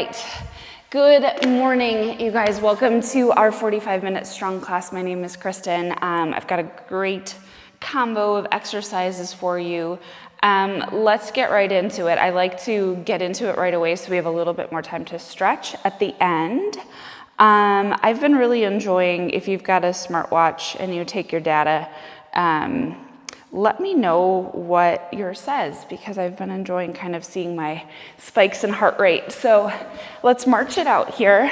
Right. Good morning, you guys. Welcome to our 45-minute strong class. My name is Kristen. I've got a great combo of exercises for you. Let's get right into it. I like to get into it right away so we have a little bit more time to stretch at the end. I've been really enjoying, if you've got a smartwatch and you take your data, let me know what yours says, because I've been enjoying kind of seeing my spikes in heart rate. So let's march it out here.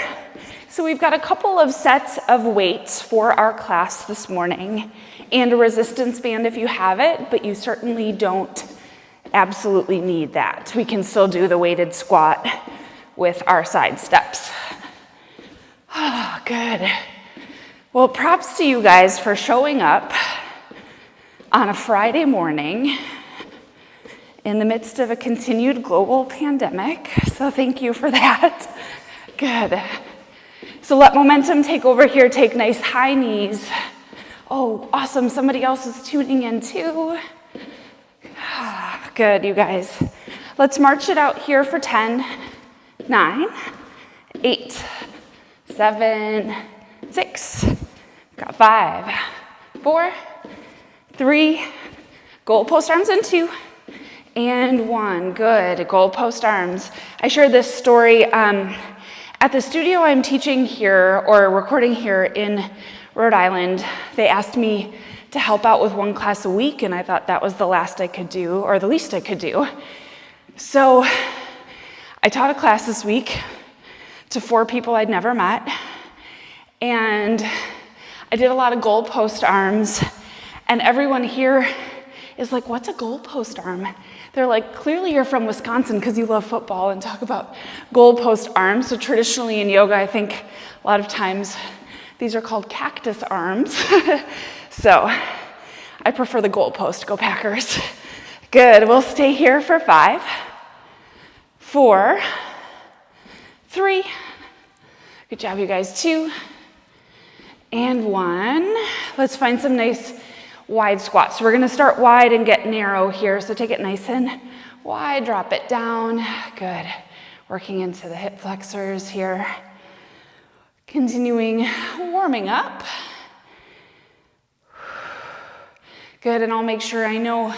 So we've got a couple of sets of weights for our class this morning and a resistance band if you have it, but you certainly don't absolutely need that. We can still do the weighted squat with our side steps. Oh, good. Well, props to you guys for showing up on a Friday morning in the midst of a continued global pandemic. So thank you for that. Good. So let momentum take over here. Take nice high knees. Oh, awesome. Somebody else is tuning in too. Good, you guys. Let's march it out here for 10, 9, 8, 7, 6, got 5, 4, 3, goalpost arms in 2, and 1. Good, goalpost arms. I shared this story at the studio I'm teaching here or recording here in Rhode Island. They asked me to help out with one class a week, and I thought that was the last I could do, or the least I could do. So I taught a class this week to 4 people I'd never met, and I did a lot of goalpost arms. And everyone here is like, what's a goalpost arm? They're like, clearly you're from Wisconsin because you love football and talk about goalpost arms. So traditionally in yoga, I think a lot of times these are called cactus arms. So I prefer the goalpost. Go Packers. Good. We'll stay here for 5, 4, 3. Good job, you guys. 2 and 1. Let's find some nice wide squats. So we're gonna start wide and get narrow here. So take it nice and wide, drop it down. Good. Working into the hip flexors here. Continuing warming up. Good, and I'll make sure, I know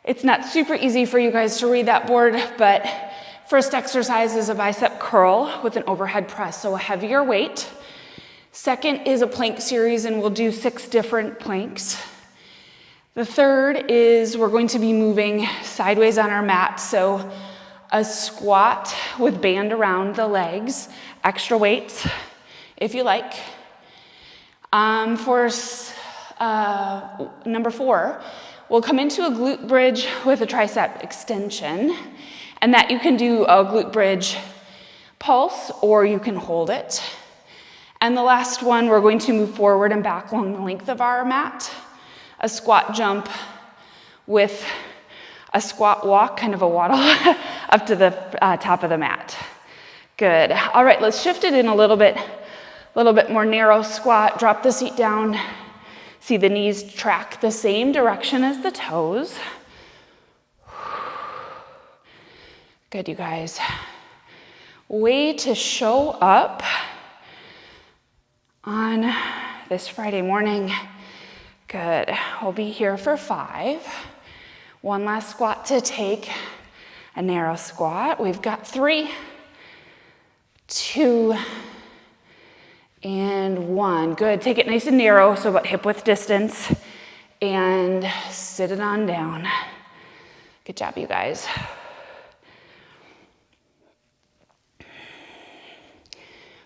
it's not super easy for you guys to read that board, but first exercise is a bicep curl with an overhead press, so a heavier weight. Second is a plank series, and we'll do 6 different planks. The third is we're going to be moving sideways on our mat, so a squat with band around the legs, extra weights if you like. For number 4, we'll come into a glute bridge with a tricep extension, and that you can do a glute bridge pulse or you can hold it. And the last one, we're going to move forward and back along the length of our mat. A squat jump with a squat walk, kind of a waddle, up to the top of the mat. Good. All right, let's shift it in a little bit more narrow squat. Drop the seat down. See the knees track the same direction as the toes. Good, you guys. Way to show up on this Friday morning. Good. We'll be here for 5. One last squat to take, a narrow squat. We've got 3, 2, and 1. Good. Take it nice and narrow, so about hip width distance, and sit it on down. Good job, you guys.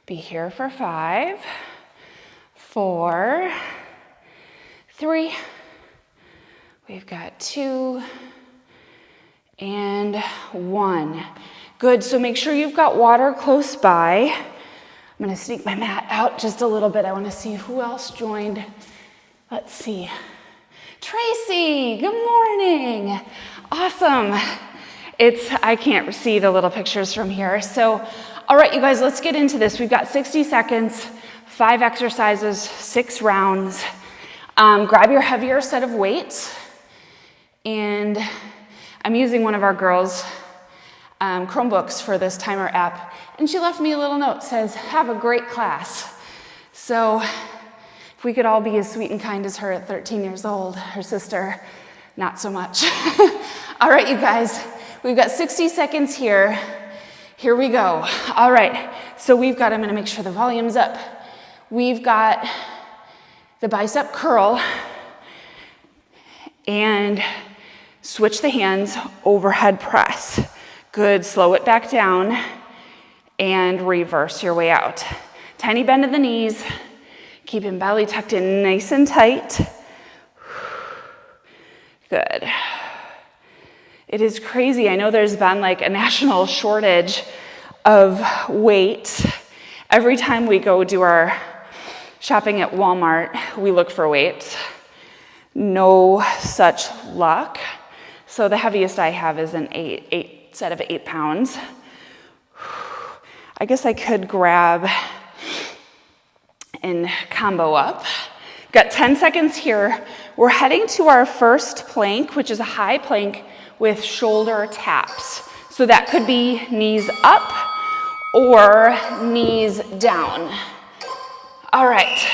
Be here for 5, 4, 3, we've got 2, and 1. Good, so make sure you've got water close by. I'm gonna sneak my mat out just a little bit. I wanna see who else joined. Let's see. Tracy, good morning. Awesome. I can't see the little pictures from here. So, all right, you guys, let's get into this. We've got 60 seconds, 5 exercises, 6 rounds. Grab your heavier set of weights, and I'm using one of our girls' Chromebooks for this timer app, And she left me a little note, says, have a great class. So if we could all be as sweet and kind as her at 13 years old, her sister, not so much. All right, you guys, we've got 60 seconds here. Here we go. All right, so we've got, I'm gonna make sure the volume's up. We've got the bicep curl and switch the hands, overhead press. Good, slow it back down and reverse your way out. Tiny bend in the knees, keeping belly tucked in nice and tight. Good. It is crazy. I know there's been like a national shortage of weight. Every time we go do our shopping at Walmart, we look for weights. No such luck. So the heaviest I have is an eight set of 8 pounds. I guess I could grab and combo up. Got 10 seconds here. We're heading to our first plank, which is a high plank with shoulder taps. So that could be knees up or knees down. All right,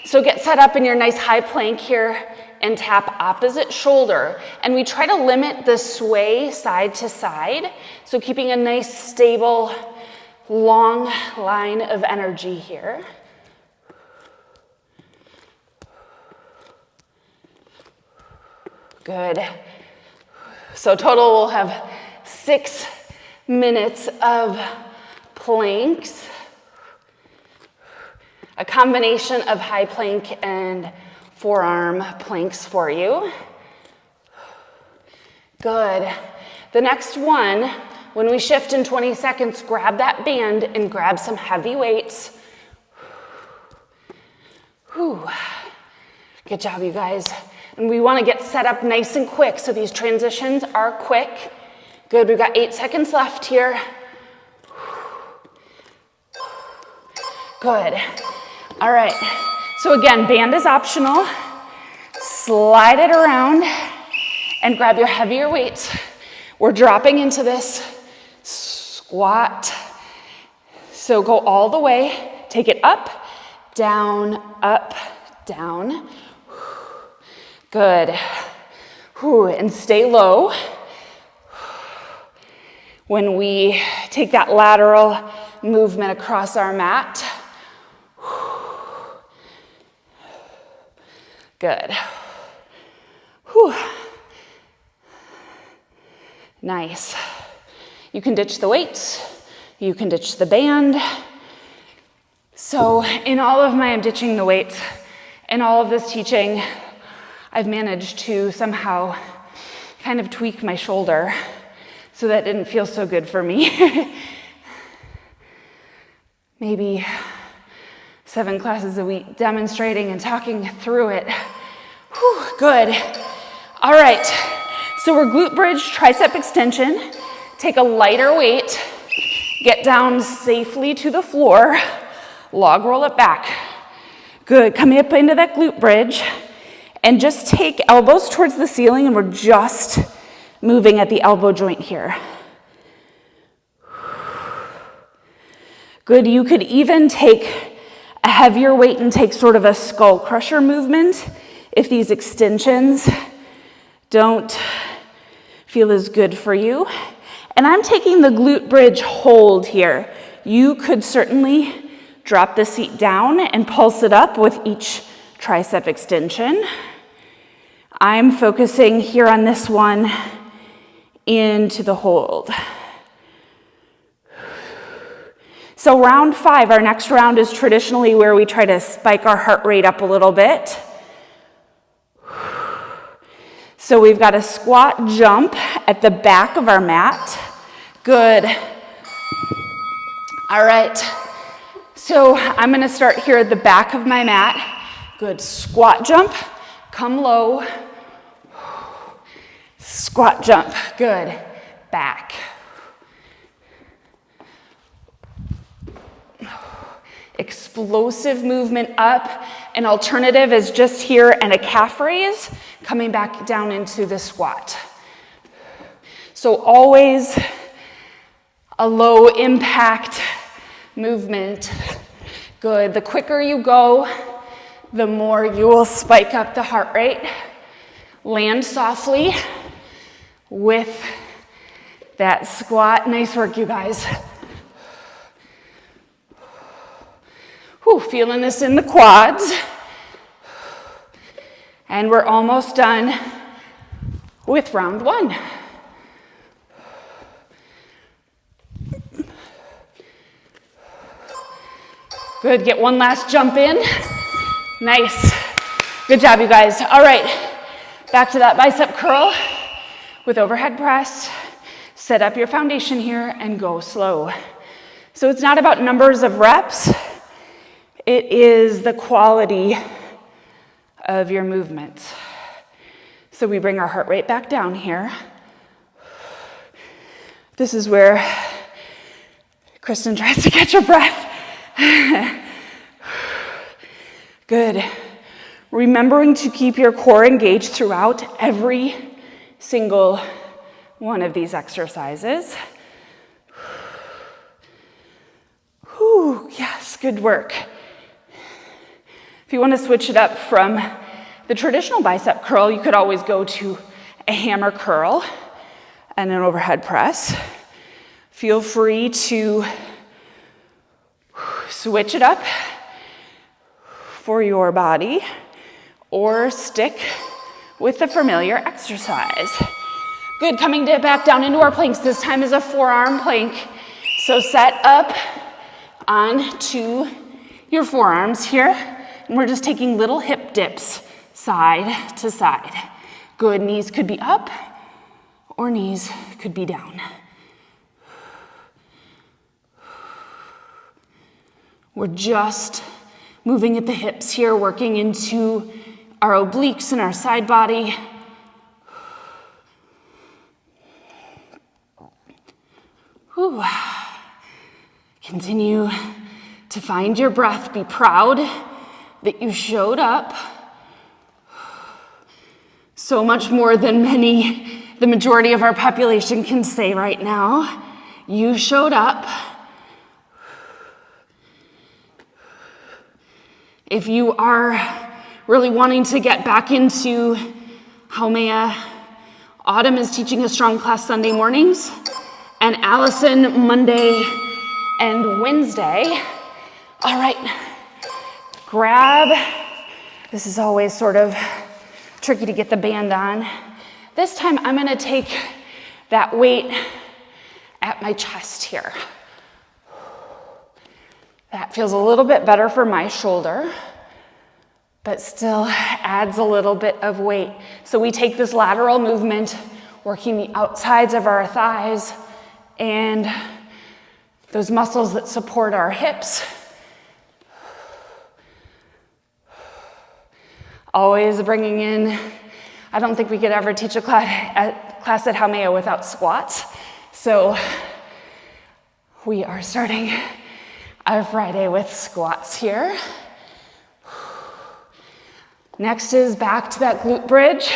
so get set up in your nice high plank here and tap opposite shoulder. And we try to limit the sway side to side, so keeping a nice stable, long line of energy here. Good. So total we'll have 6 minutes of planks. A combination of high plank and forearm planks for you. Good. The next one, when we shift in 20 seconds, grab that band and grab some heavy weights. Whew. Good job, you guys. And we want to get set up nice and quick, so these transitions are quick. Good, we've got 8 seconds left here. Good. All right, so again, band is optional. Slide it around and grab your heavier weights. We're dropping into this squat. So go all the way, take it up, down, down. Good. Whew, and stay low. When we take that lateral movement across our mat. Good. Whew. Nice. You can ditch the weights. You can ditch the band. So in all of my, I'm ditching the weights. In all of this teaching, I've managed to somehow kind of tweak my shoulder, so that didn't feel so good for me. Maybe 7 classes a week demonstrating and talking through it. Whew, good. All right, so we're glute bridge, tricep extension. Take a lighter weight, get down safely to the floor, log roll it back. Good, coming up into that glute bridge. And just take elbows towards the ceiling, and we're just moving at the elbow joint here. Good, you could even take a heavier weight and take sort of a skull crusher movement if these extensions don't feel as good for you. And I'm taking the glute bridge hold here. You could certainly drop the seat down and pulse it up with each tricep extension. I'm focusing here on this one into the hold. So round 5, our next round is traditionally where we try to spike our heart rate up a little bit. So we've got a squat jump at the back of our mat. Good. All right. So I'm going to start here at the back of my mat. Good. Squat jump. Come low. Squat jump. Good. Back. Explosive movement up. An alternative is just here and a calf raise, coming back down into the squat. So always a low impact movement. Good. The quicker you go, the more you will spike up the heart rate. Land softly with that squat. Nice work, you guys. Whew, feeling this in the quads. And we're almost done with round one. Good, get one last jump in. Nice. Good job, you guys. All right, back to that bicep curl with overhead press. Set up your foundation here and go slow. So it's not about numbers of reps. It is the quality of your movements. So we bring our heart rate back down here. This is where Kristen tries to catch her breath. Good. Remembering to keep your core engaged throughout every single one of these exercises. Whew, yes, good work. If you want to switch it up from the traditional bicep curl, you could always go to a hammer curl and an overhead press. Feel free to switch it up for your body or stick with the familiar exercise. Good, coming back down into our planks. This time is a forearm plank. So set up onto your forearms here. And we're just taking little hip dips side to side. Good, knees could be up or knees could be down. We're just moving at the hips here, working into our obliques and our side body. Whew. Continue to find your breath. Be proud that you showed up. So much more than the majority of our population can say right now. You showed up. If you are really wanting to get back into Haumea, Autumn is teaching a strong class Sunday mornings, and Allison Monday and Wednesday. All right, grab. This is always sort of tricky to get the band on. This time I'm gonna take that weight at my chest here. That feels a little bit better for my shoulder, but still adds a little bit of weight. So we take this lateral movement, working the outsides of our thighs and those muscles that support our hips. Always bringing in, I don't think we could ever teach a class at Haumea without squats. So we are starting our Friday with squats here. Next is back to that glute bridge,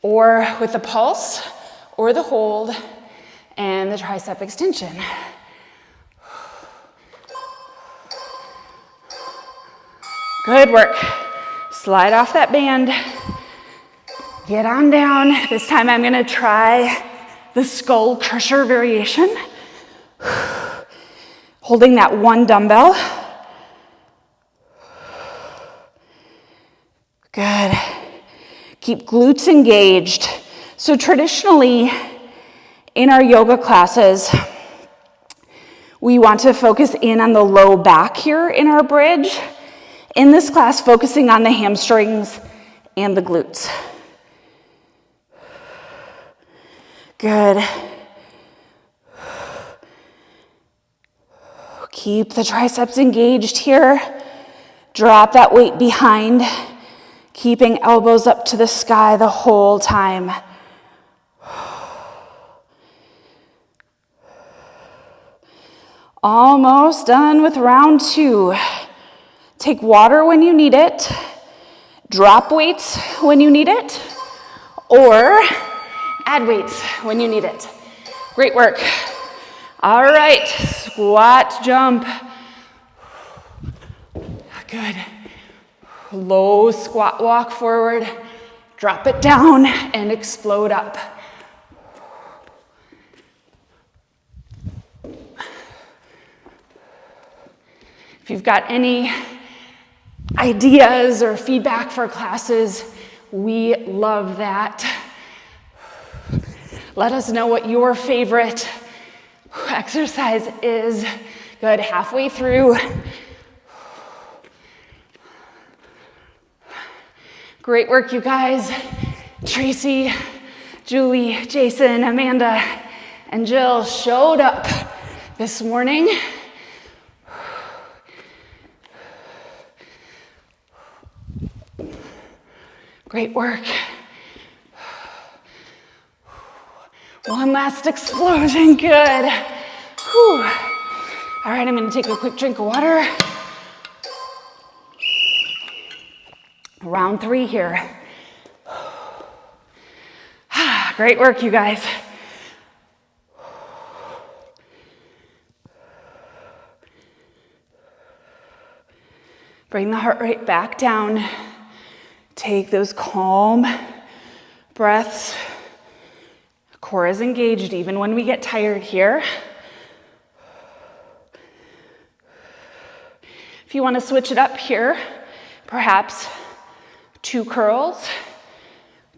or with the pulse, or the hold, and the tricep extension. Good work. Slide off that band. Get on down. This time I'm gonna try the skull crusher variation. Holding that one dumbbell. Good. Keep glutes engaged. So traditionally, in our yoga classes, we want to focus in on the low back here in our bridge. In this class, focusing on the hamstrings and the glutes. Good. Keep the triceps engaged here. Drop that weight behind, keeping elbows up to the sky the whole time. Almost done with round two. Take water when you need it, drop weights when you need it, or add weights when you need it. Great work. All right, squat jump. Good. Low squat walk forward. Drop it down and explode up. If you've got any ideas or feedback for classes, we love that. Let us know what your favorite exercise is. Good, halfway through. Great work, you guys. Tracy, Julie, Jason, Amanda, and Jill showed up this morning. Great work. One last explosion, good. Whew. All right, I'm gonna take a quick drink of water. Round 3 here. Great work, you guys. Bring the heart rate back down. Take those calm breaths. Core is engaged even when we get tired here. If you want to switch it up here, perhaps 2 curls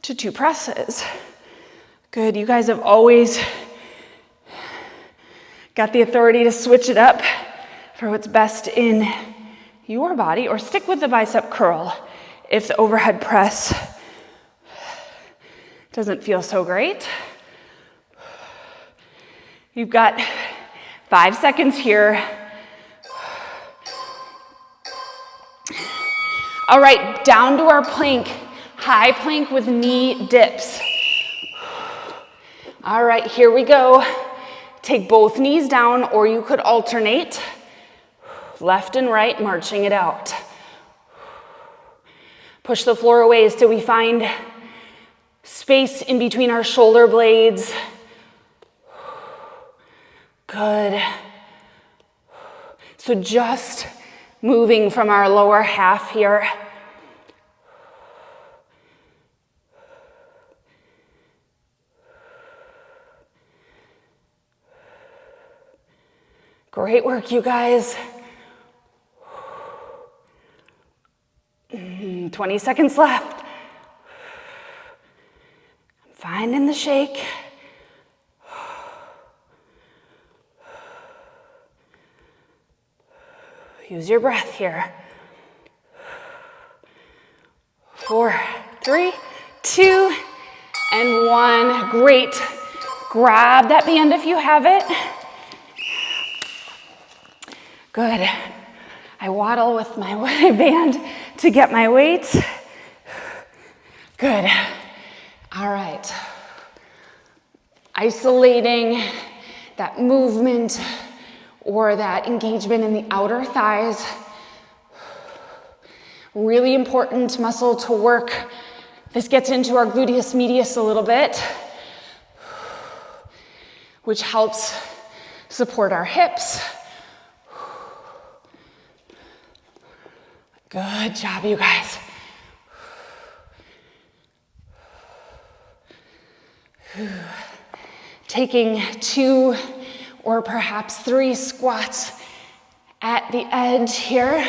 to 2 presses. Good, you guys have always got the authority to switch it up for what's best in your body, or stick with the bicep curl if the overhead press doesn't feel so great. You've got 5 seconds here. All right, down to our plank. High plank with knee dips. All right, here we go. Take both knees down, or you could alternate left and right, marching it out. Push the floor away so we find space in between our shoulder blades. Good. So just moving from our lower half here. Great work, you guys. 20 seconds left. I'm finding the shake. Use your breath here. 4, 3, 2, and 1. Great. Grab that band if you have it. Good. I waddle with my band to get my weights. Good. All right. Isolating that movement or that engagement in the outer thighs. Really important muscle to work. This gets into our gluteus medius a little bit, which helps support our hips. Good job, you guys. Taking 2 or perhaps 3 squats at the edge here.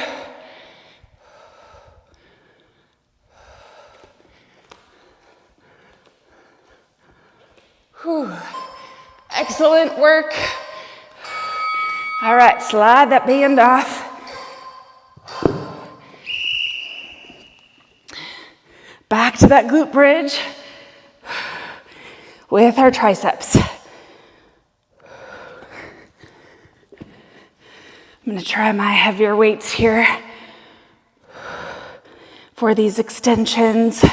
Whew. Excellent work. All right, slide that band off. Back to that glute bridge with our triceps. I'm going to try my heavier weights here for these extensions.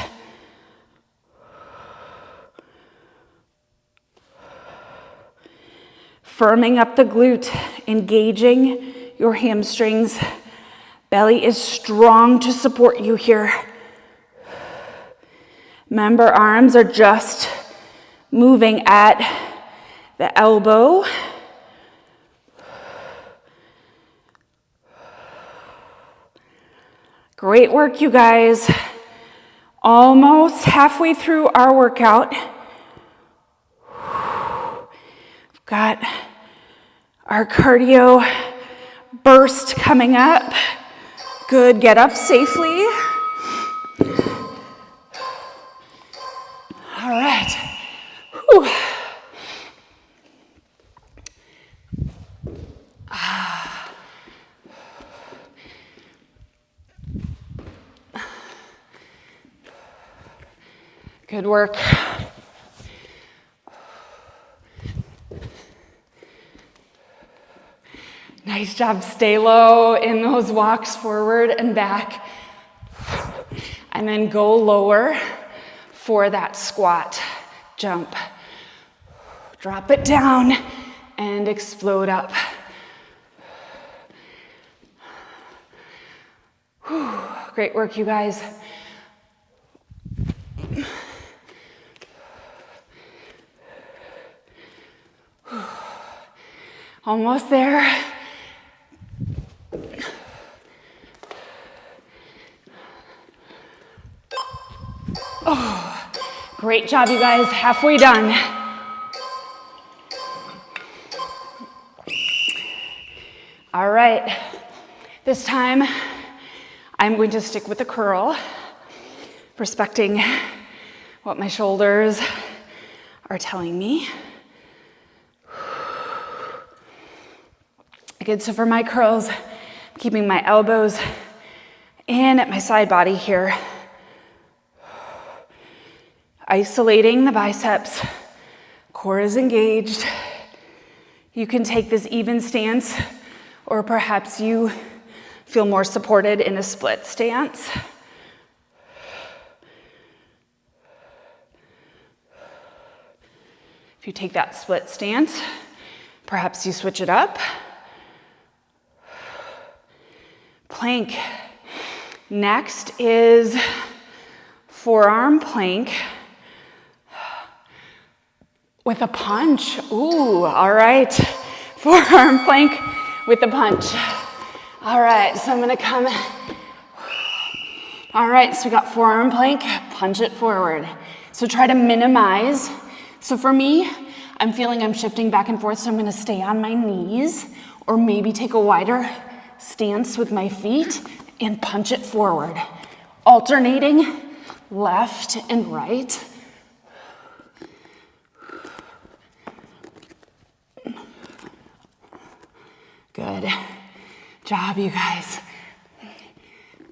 Firming up the glute, engaging your hamstrings. Belly is strong to support you here. Remember, arms are just moving at the elbow Great work, you guys. Almost halfway through our workout. We've got our cardio burst coming up. Good, get up safely. All right. Whew. Good work. Nice job. Stay low in those walks forward and back. And then go lower for that squat jump. Drop it down and explode up. Whew. Great work, you guys. Almost there. Oh, great job, you guys. Halfway done. All right. This time, I'm going to stick with the curl, respecting what my shoulders are telling me. Good, so for my curls, I'm keeping my elbows in at my side body here. Isolating the biceps, core is engaged. You can take this even stance, or perhaps you feel more supported in a split stance. If you take that split stance, perhaps you switch it up. Plank. Next is forearm plank with a punch. Ooh, all right. Forearm plank with a punch. All right, so I'm gonna come. All right, so we got forearm plank, punch it forward. So try to minimize. So for me, I'm feeling I'm shifting back and forth, so I'm gonna stay on my knees or maybe take a wider stance with my feet and punch it forward. Alternating left and right. Good job, you guys.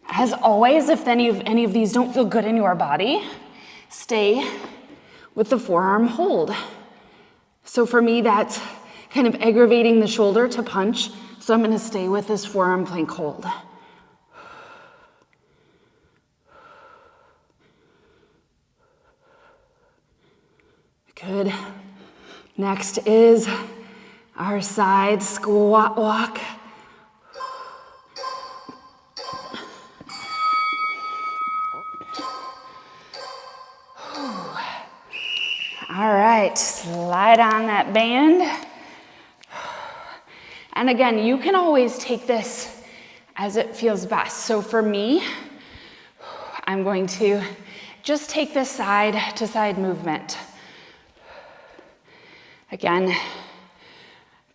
As always, if any of these don't feel good in your body, stay with the forearm hold. So for me, that's kind of aggravating the shoulder to punch. So I'm going to stay with this forearm plank hold. Good. Next is our side squat walk. All right, slide on that band. And again, you can always take this as it feels best. So for me, I'm going to just take this side to side movement. Again,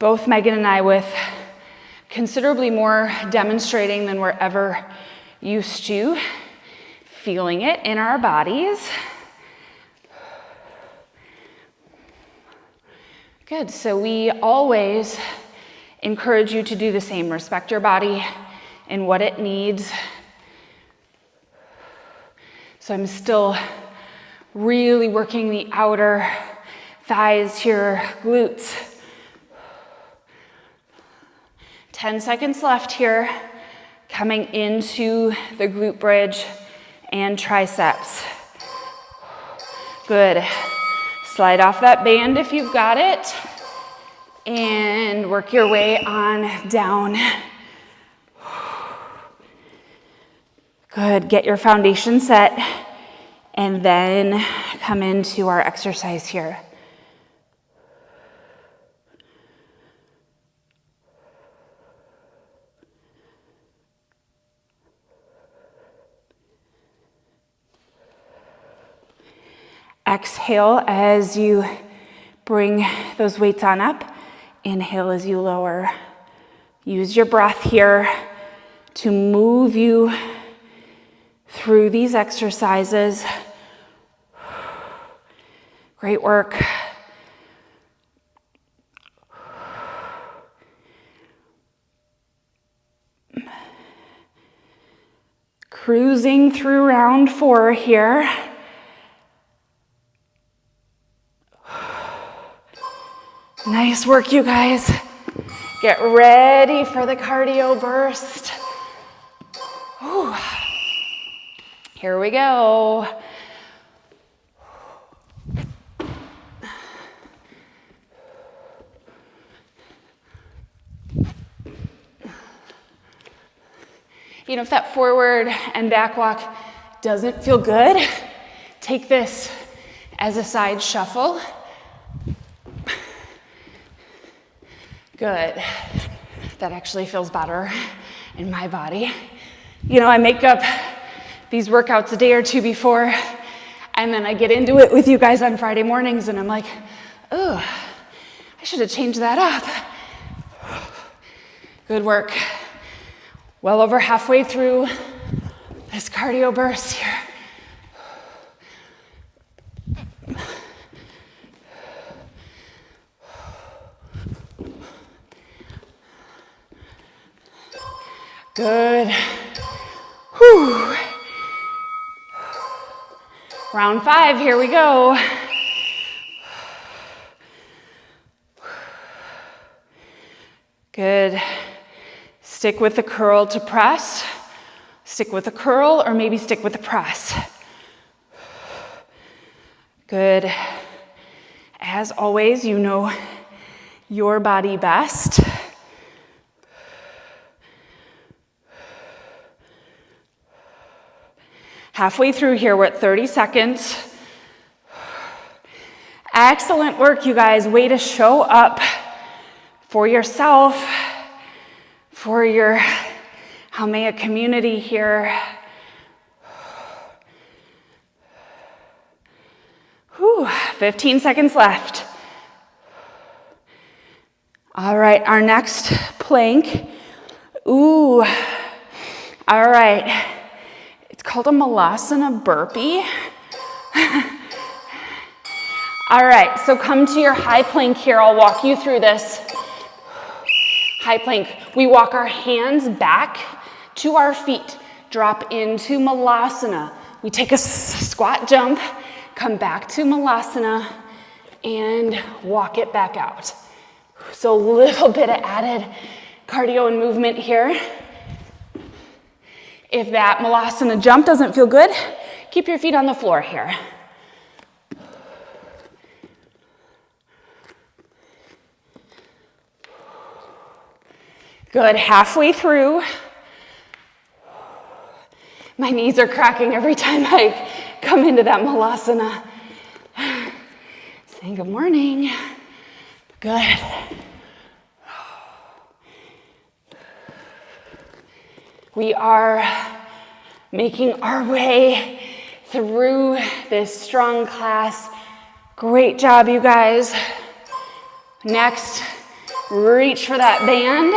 both Megan and I with considerably more demonstrating than we're ever used to, feeling it in our bodies. Good, so we always encourage you to do the same. Respect your body and what it needs. So I'm still really working the outer thighs here, glutes. 10 seconds left here, coming into the glute bridge and triceps. Good. Slide off that band if you've got it, and work your way on down. Good. Get your foundation set, and then come into our exercise here. Exhale as you bring those weights on up. Inhale as you lower. Use your breath here to move you through these exercises. Great work. Cruising through round 4 here. Nice work, you guys. Get ready for the cardio burst. Whew. Here we go. You know, if that forward and back walk doesn't feel good, take this as a side shuffle. Good. That actually feels better in my body. You know, I make up these workouts a day or two before, and then I get into it with you guys on Friday mornings, and I'm like, oh, I should have changed that up. Good work. Well over halfway through this cardio burst here. Good. Whew. Round 5, here we go. Good. Stick with the curl to press. Stick with the curl, or maybe stick with the press. Good. As always, you know your body best. Halfway through here, we're at 30 seconds. Excellent work, you guys. Way to show up for yourself, for your Haumea community here. Whew, 15 seconds left. All right, our next plank. Ooh, all right. It's called a Malasana burpee. All right, so come to your high plank here. I'll walk you through this. High plank. We walk our hands back to our feet. Drop into Malasana. We take a squat jump, come back to Malasana, and walk it back out. So a little bit of added cardio and movement here. If that Malasana jump doesn't feel good, keep your feet on the floor here. Good, halfway through. My knees are cracking every time I come into that Malasana. Saying good morning. Good. We are making our way through this strong class. Great job, you guys. Next, reach for that band.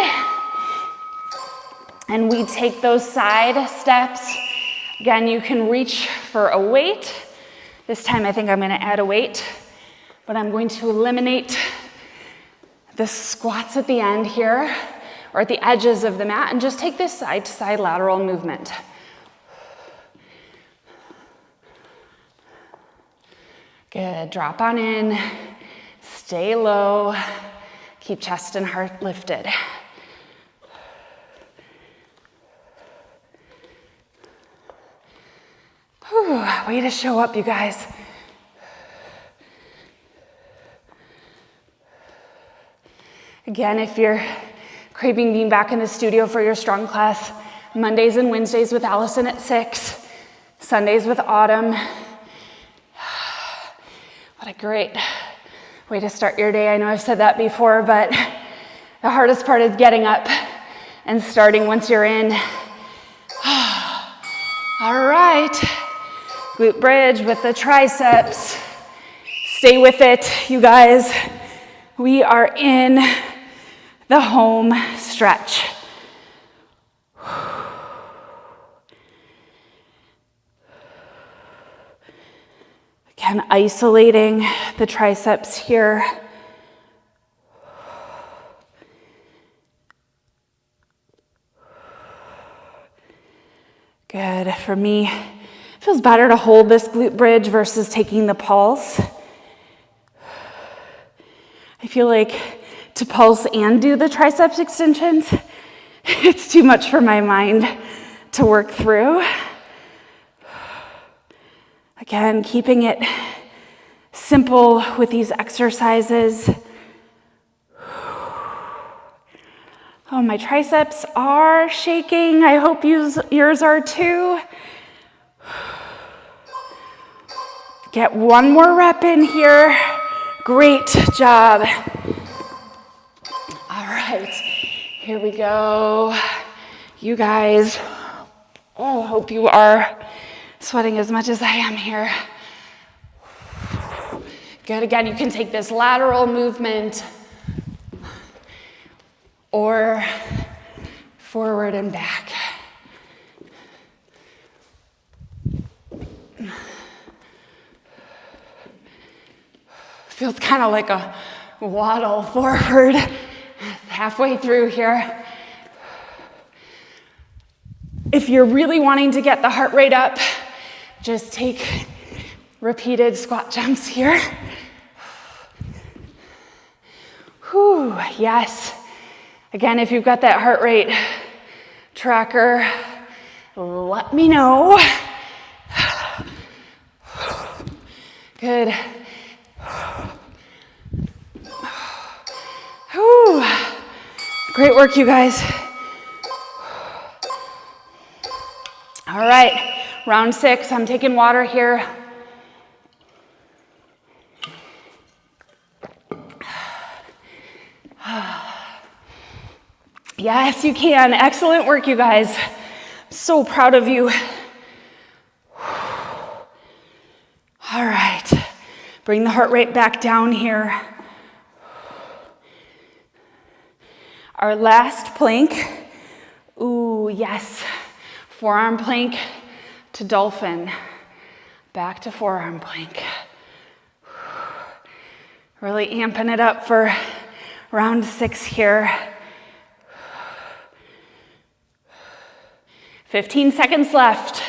And we take those side steps. Again, you can reach for a weight. This time I think I'm gonna add a weight, but I'm going to eliminate the squats at the end here, or at the edges of the mat, and just take this side to side lateral movement. Good, drop on in, stay low, keep chest and heart lifted. Whew, way to show up, you guys. Again, if you're craving being back in the studio for your strong class, Mondays and Wednesdays with Allison at 6, Sundays with Autumn. What a great way to start your day. I know I've said that before, but the hardest part is getting up and starting once you're in. All right, glute bridge with the triceps. Stay with it, you guys. We are in the home stretch. Again, isolating the triceps here. Good. For me, it feels better to hold this glute bridge versus taking the pulse. I feel like to pulse and do the triceps extensions, it's too much for my mind to work through. Again, keeping it simple with these exercises. Oh, my triceps are shaking. I hope yours are too. Get one more rep in here. Great job. All right, here we go. You guys, oh, hope you are sweating as much as I am here. Good, again, you can take this lateral movement or forward and back. Feels kind of like a waddle forward halfway through here. If you're really wanting to get the heart rate up, just take repeated squat jumps here. Whew, yes. Again, if you've got that heart rate tracker, let me know. Good. Whew. Great work, you guys. All right, round 6. I'm taking water here. Yes, you can. Excellent work, you guys. So proud of you. All right, bring the heart rate back down here. Our last plank. Ooh, yes. Forearm plank to dolphin. Back to forearm plank. Really amping it up for round 6 here. 15 seconds left.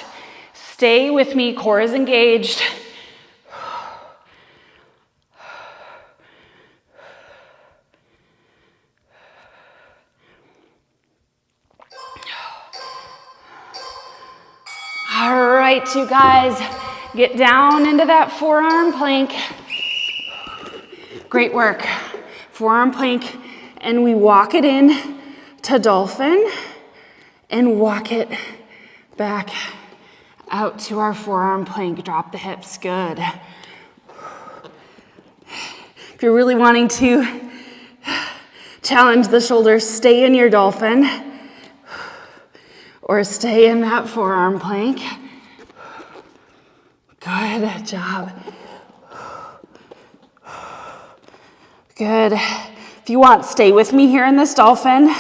Stay with me, core is engaged. All right, you guys, get down into that forearm plank. Great work. Forearm plank, and we walk it in to dolphin and walk it back out to our forearm plank. Drop the hips, good. If you're really wanting to challenge the shoulders, stay in your dolphin or stay in that forearm plank. Good job. Good. If you want, stay with me here in this dolphin.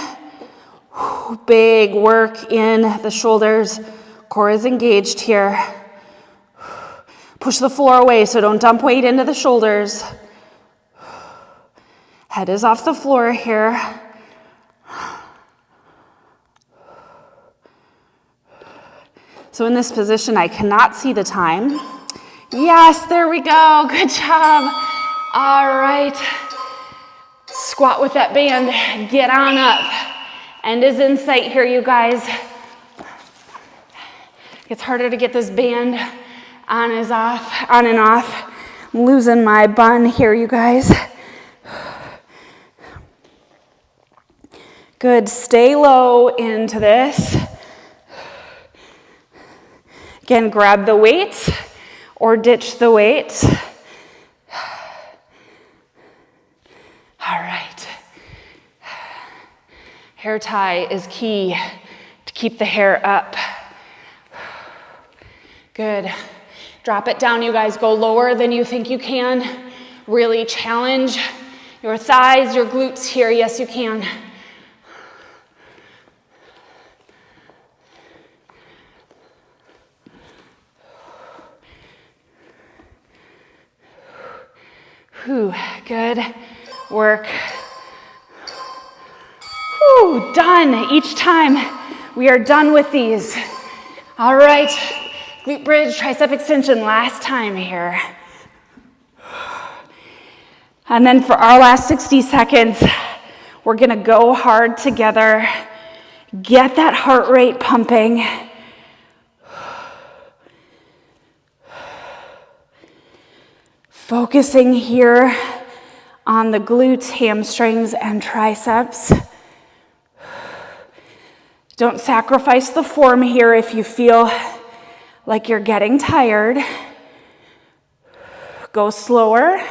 Big work in the shoulders. Core is engaged here. Push the floor away so don't dump weight into the shoulders. Head is off the floor here. So in this position, I cannot see the time. Yes, there we go. Good job. All right. Squat with that band. Get on up. End is in sight here, you guys. It's harder to get this band on and off. I'm losing my bun here, you guys. Good, stay low into this. Again, grab the weight or ditch the weight. All right. Hair tie is key to keep the hair up. Good. Drop it down, you guys. Go lower than you think you can. Really challenge your thighs, your glutes here. Yes, you can. Whew, good work. Whew, done. Each time we are done with these. All right, glute bridge, tricep extension, last time here. And then for our last 60 seconds, we're gonna go hard together. Get that heart rate pumping. Focusing here on the glutes, hamstrings, and triceps. Don't sacrifice the form here if you feel like you're getting tired. Go slower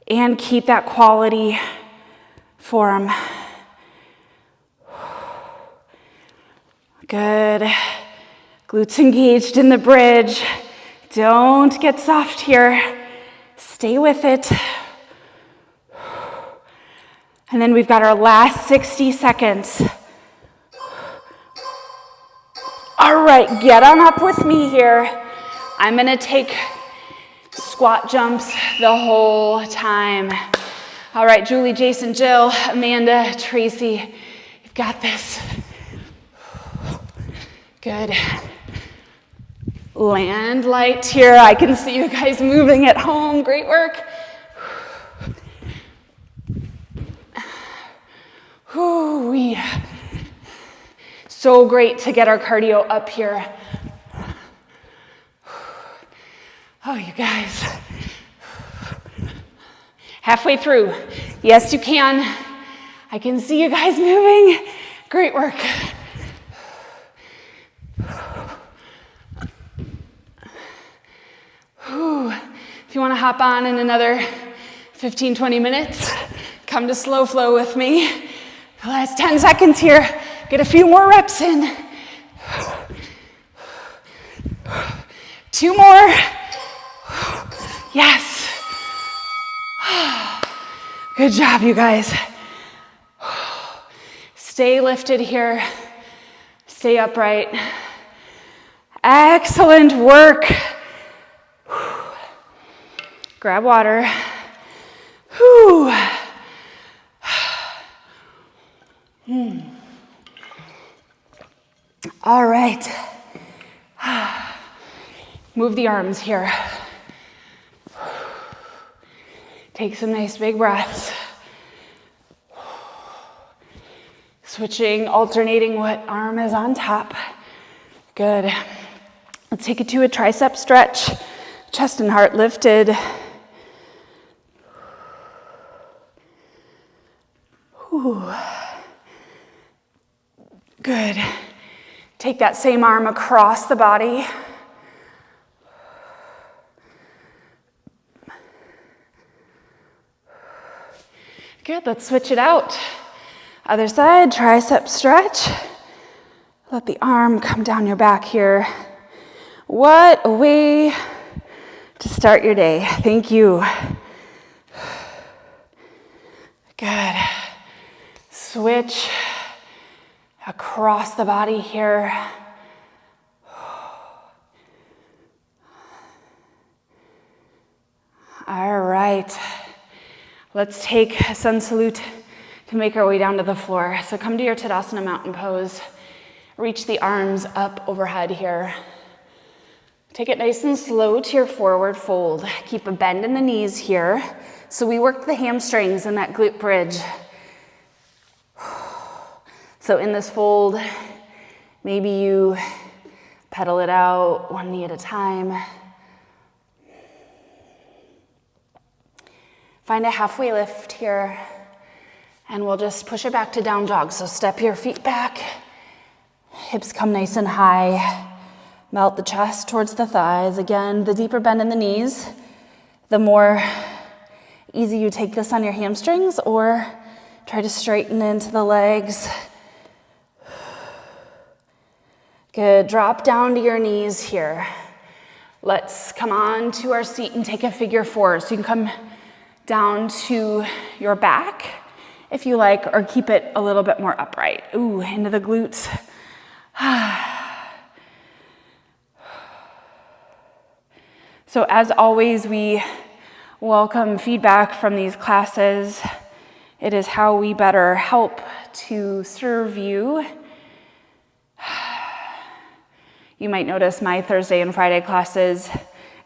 and keep that quality form. Good. Glutes engaged in the bridge. Don't get soft here. Stay with it. And then we've got our last 60 seconds. All right, get on up with me here. I'm gonna take squat jumps the whole time. All right, Julie, Jason, Jill, Amanda, Tracy, you've got this. Good. Land light here. I can see you guys moving at home. Great work. Whew-wee. So great to get our cardio up here. Oh, you guys. Halfway through. Yes, you can. I can see you guys moving. Great work. Whew. If you want to hop on in another 15, 20 minutes, come to slow flow with me. The last 10 seconds here. Get a few more reps in. 2 more. Yes. Good job, you guys. Stay lifted here. Stay upright. Excellent work. Grab water. Whew. All right. Move the arms here. Take some nice big breaths. Switching, alternating what arm is on top. Good. Let's take it to a tricep stretch. Chest and heart lifted. Whew. Good. Take that same arm across the body. Good, let's switch it out. Other side, tricep stretch. Let the arm come down your back here. What a way to start your day. Thank you. Good. Switch across the body here. All right. Let's take a sun salute to make our way down to the floor. So come to your Tadasana mountain pose. Reach the arms up overhead here. Take it nice and slow to your forward fold. Keep a bend in the knees here. So we work the hamstrings in that glute bridge. So in this fold, maybe you pedal it out one knee at a time. Find a halfway lift here, and we'll just push it back to down dog. So step your feet back, hips come nice and high. Melt the chest towards the thighs. Again, the deeper bend in the knees, the more easy you take this on your hamstrings, or try to straighten into the legs. Good, drop down to your knees here. Let's come on to our seat and take a figure four. So you can come down to your back if you like, or keep it a little bit more upright. Ooh, into the glutes. So as always, we welcome feedback from these classes. It is how we better help to serve you. You might notice my Thursday and Friday classes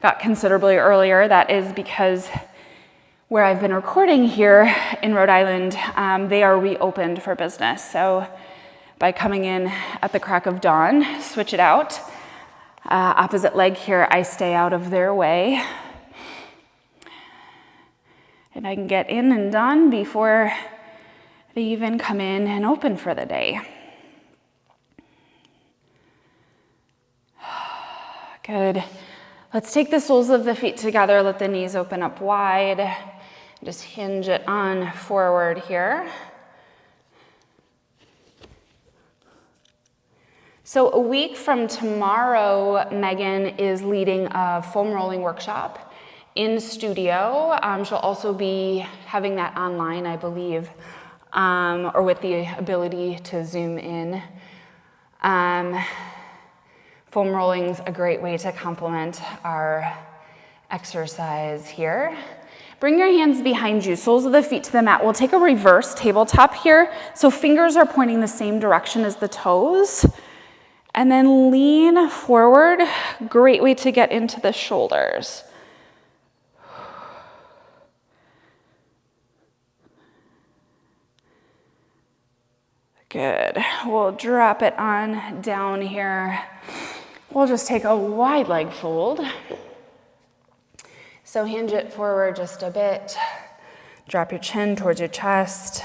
got considerably earlier. That is because where I've been recording here in Rhode Island, they are reopened for business. So by coming in at the crack of dawn, switch it out. Opposite leg here, I stay out of their way. And I can get in and done before they even come in and open for the day. Good. Let's take the soles of the feet together. Let the knees open up wide. Just hinge it on forward here. So a week from tomorrow, Megan is leading a foam rolling workshop in studio. She'll also be having that online, I believe, or with the ability to zoom in. Foam rolling's a great way to complement our exercise here. Bring your hands behind you, soles of the feet to the mat. We'll take a reverse tabletop here. So fingers are pointing the same direction as the toes. And then lean forward. Great way to get into the shoulders. Good. We'll drop it on down here. We'll just take a wide leg fold. So hinge it forward just a bit. Drop your chin towards your chest.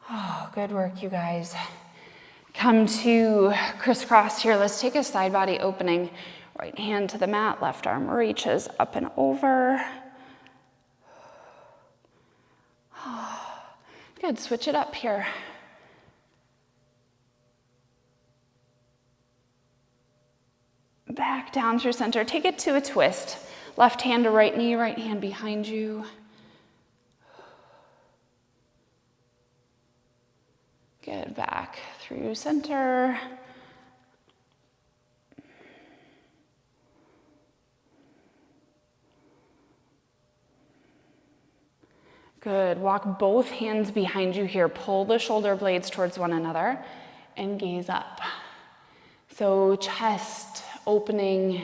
Oh, good work, you guys. Come to crisscross here. Let's take a side body opening. Right hand to the mat, left arm reaches up and over. Good, switch it up here. Back down through center. Take it to a twist. Left hand to right knee, right hand behind you. Good, back through center. Good, walk both hands behind you here. Pull the shoulder blades towards one another and gaze up. So chest opening,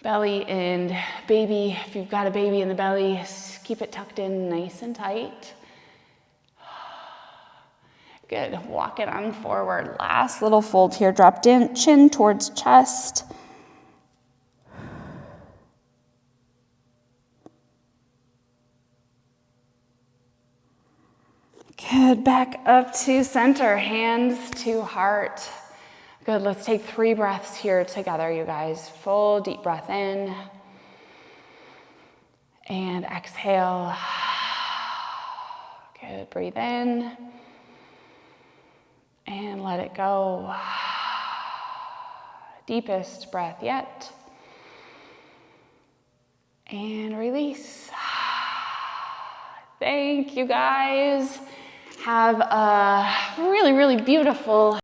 belly and baby. If you've got a baby in the belly, keep it tucked in nice and tight. Good, walk it on forward. Last little fold here, drop chin towards chest. Good, back up to center, hands to heart. Good, let's take 3 breaths here together, you guys. Full deep breath in. And exhale. Good, breathe in. And let it go. Deepest breath yet. And release. Thank you guys. Have a really, really beautiful